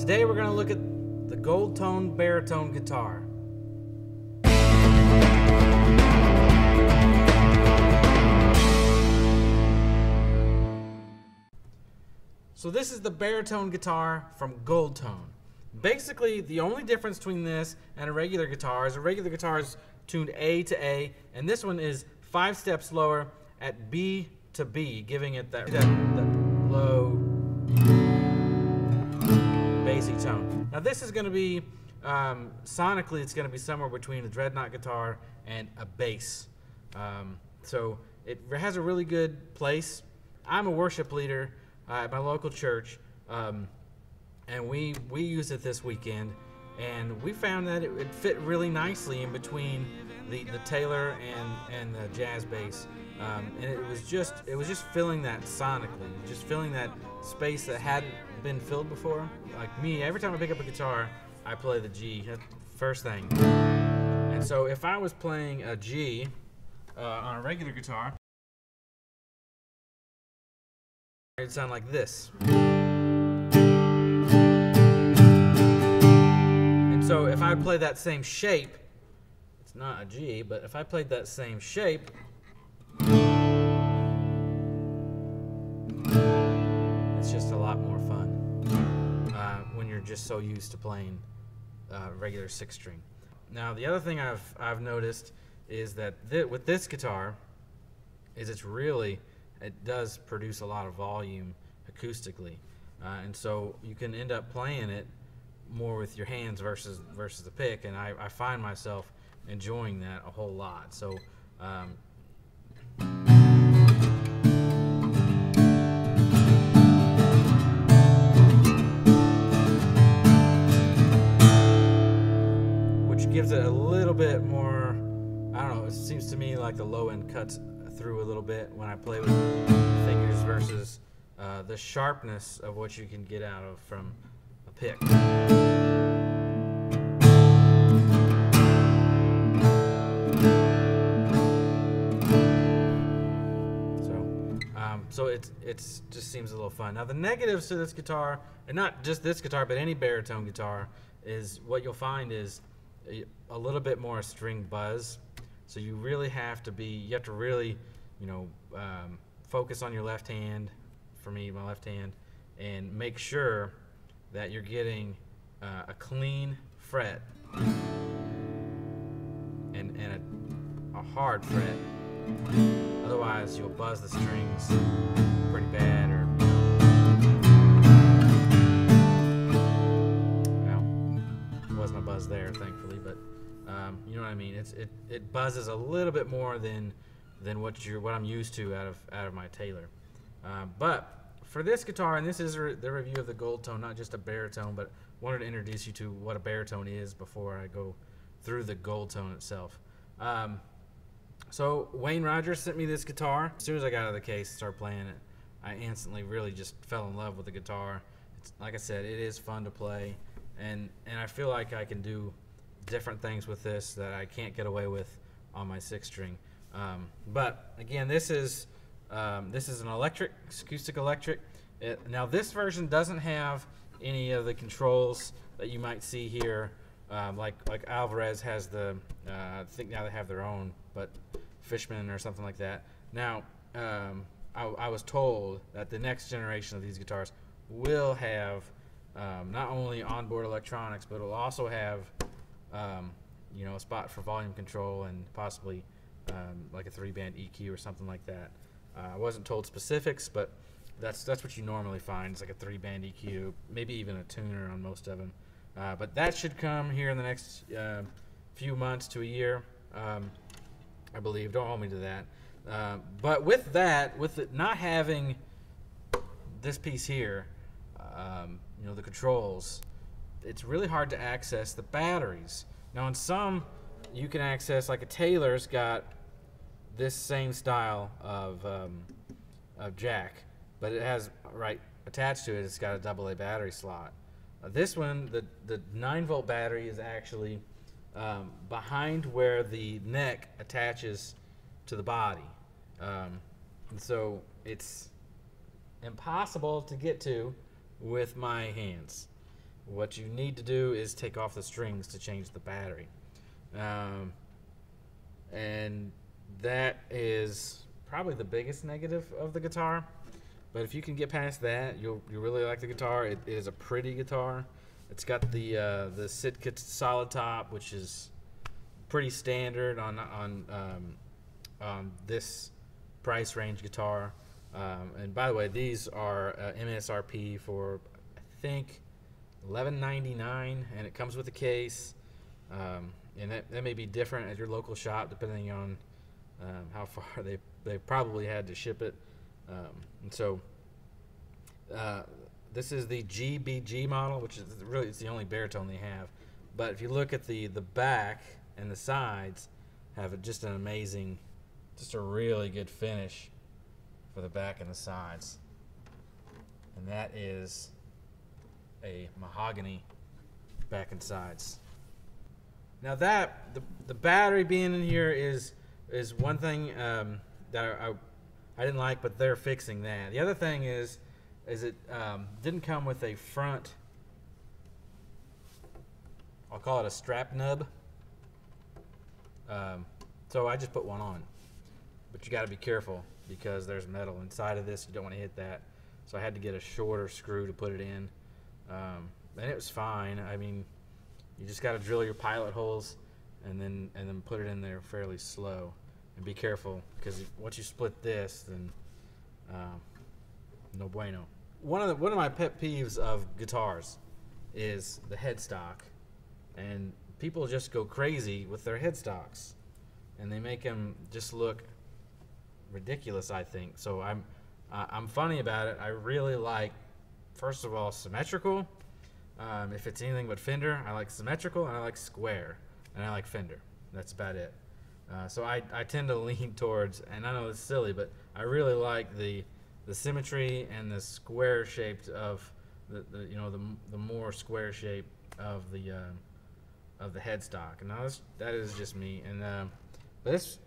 Today we're going to look at the gold tone baritone guitar. So this is the baritone guitar from Gold Tone. Basically, the only difference between this and a regular guitar is tuned A to A, and this one is 5 steps lower at B to B, giving it that low, bassy tone. Now this is going to be, sonically, it's going to be somewhere between a dreadnought guitar and a bass. So it has a really good place. I'm a worship leader at my local church, and we used it this weekend, and we found that it fit really nicely in between the Taylor and the jazz bass, and it was just filling that sonically, just filling that space that hadn't been filled before. Like me, every time I pick up a guitar, I play the G, that's the first thing. And so if I was playing a G on a regular guitar, it'd sound like this. And so if I play that same shape, it's not a G, but if I played that same shape, it's just a lot more fun when you're just so used to playing regular 6-string. Now the other thing I've noticed is that with this guitar is it does produce a lot of volume acoustically, and so you can end up playing it more with your hands versus the pick, and I find myself enjoying that a whole lot. So which gives it a little bit more, I don't know, it seems to me like the low end cuts through a little bit when I play with fingers versus the sharpness of what you can get out of from a pick. So it just seems a little fun. Now the negatives to this guitar, and not just this guitar, but any baritone guitar, is what you'll find is a little bit more string buzz. So you really have to really, focus on your left hand, for me, my left hand, and make sure that you're getting a clean fret and a hard fret. Otherwise, you'll buzz the strings pretty bad, or well, it wasn't a buzz there, thankfully, but you know what I mean. It buzzes a little bit more than what I'm used to out of my Taylor. But for this guitar, and this is the review of the Gold Tone, not just a baritone, but wanted to introduce you to what a baritone is before I go through the Gold Tone itself. So Wayne Rogers sent me this guitar. As soon as I got out of the case and started playing it, I instantly really just fell in love with the guitar. Like I said, it is fun to play, and I feel like I can do different things with this that I can't get away with on my 6-string. But again, this is an acoustic electric. Now this version doesn't have any of the controls that you might see here. Like Alvarez has I think now they have their own, but Fishman or something like that. Now, I was told that the next generation of these guitars will have not only onboard electronics, but it'll also have a spot for volume control and possibly like a 3-band EQ or something like that. I wasn't told specifics, but that's what you normally find. It's like a 3-band EQ, maybe even a tuner on most of them. But that should come here in the next few months to a year, I believe. Don't hold me to that. But with it not having this piece here, the controls, it's really hard to access the batteries. Now, in some, you can access, like a Taylor's got this same style of jack, but it has attached to it. It's got a AA battery slot. This one, the 9-volt battery is actually behind where the neck attaches to the body, and so it's impossible to get to with my hands. what you need to do is take off the strings to change the battery. And that is probably the biggest negative of the guitar. But if you can get past that, you'll really like the guitar. It is a pretty guitar. It's got the Sitka solid top, which is pretty standard on this price range guitar. And by the way, these are MSRP for I think $11.99, and it comes with a case. And that may be different at your local shop depending on how far they probably had to ship it. And so this is the GBG model, which is really it's the only baritone they have. But if you look at the back and the sides, have just an amazing, just a really good finish for the back and the sides. And that is a mahogany back and sides. Now that the battery being in here is one thing that I didn't like, but they're fixing that. The other thing is it didn't come with a front, I'll call it a strap nub. So I just put one on, but you got to be careful because there's metal inside of this. You don't want to hit that. So I had to get a shorter screw to put it in, and it was fine. I mean, you just got to drill your pilot holes and then put it in there fairly slow. And be careful, because once you split this, then no bueno. One of my pet peeves of guitars is the headstock, and people just go crazy with their headstocks, and they make them just look ridiculous, I think. So I'm funny about it. I really like, first of all, symmetrical. If it's anything but Fender, I like symmetrical, and I like square, and I like Fender. That's about it. So I tend to lean towards, and I know it's silly, but I really like the symmetry and the square shaped of the more square shape of the headstock. And that is just me. And but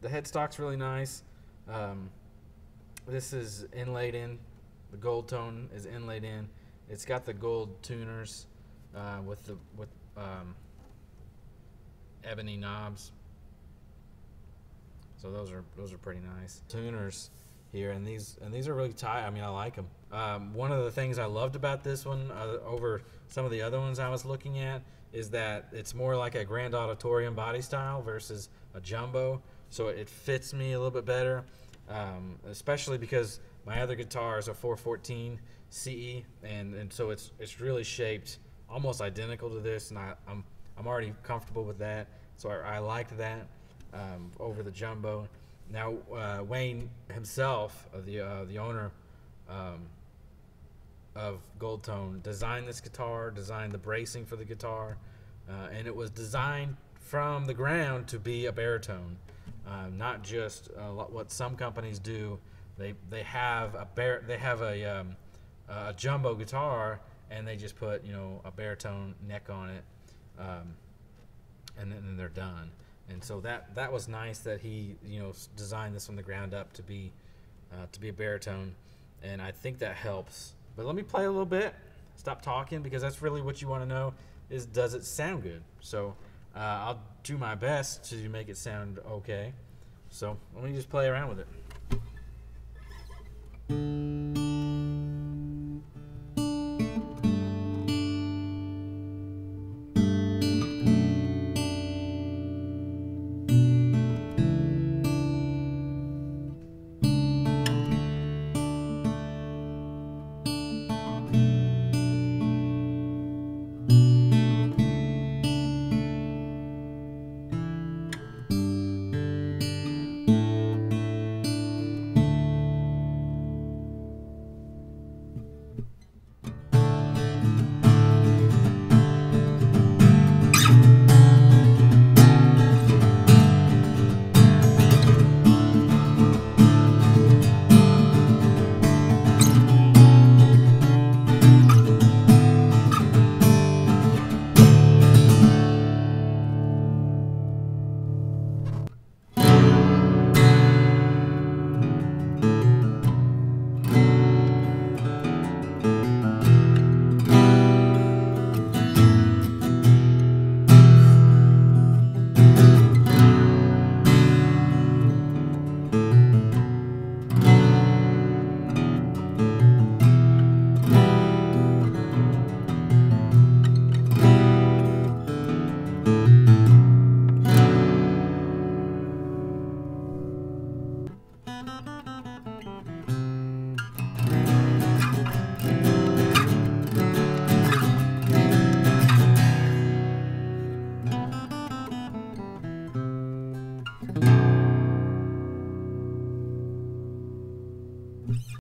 the headstock's really nice. This is inlaid in. The gold tone is inlaid in. It's got the gold tuners with ebony knobs. So those are pretty nice tuners here, and these are really tight. I mean, I like them. One of the things I loved about this one over some of the other ones I was looking at is that it's more like a grand auditorium body style versus a jumbo, so it fits me a little bit better, especially because my other guitar is a 414 CE, and so it's really shaped almost identical to this, and I'm already comfortable with that, so I liked that. Over the jumbo. Now Wayne himself, the owner of Gold Tone, designed this guitar, designed the bracing for the guitar, and it was designed from the ground to be a baritone, not just what some companies do. They have a jumbo guitar and they just put a baritone neck on it, and then they're done. And so that was nice that he designed this from the ground up to be a baritone, and I think that helps. But let me play a little bit. Stop talking, because that's really what you want to know is, does it sound good? So I'll do my best to make it sound okay. So let me just play around with it.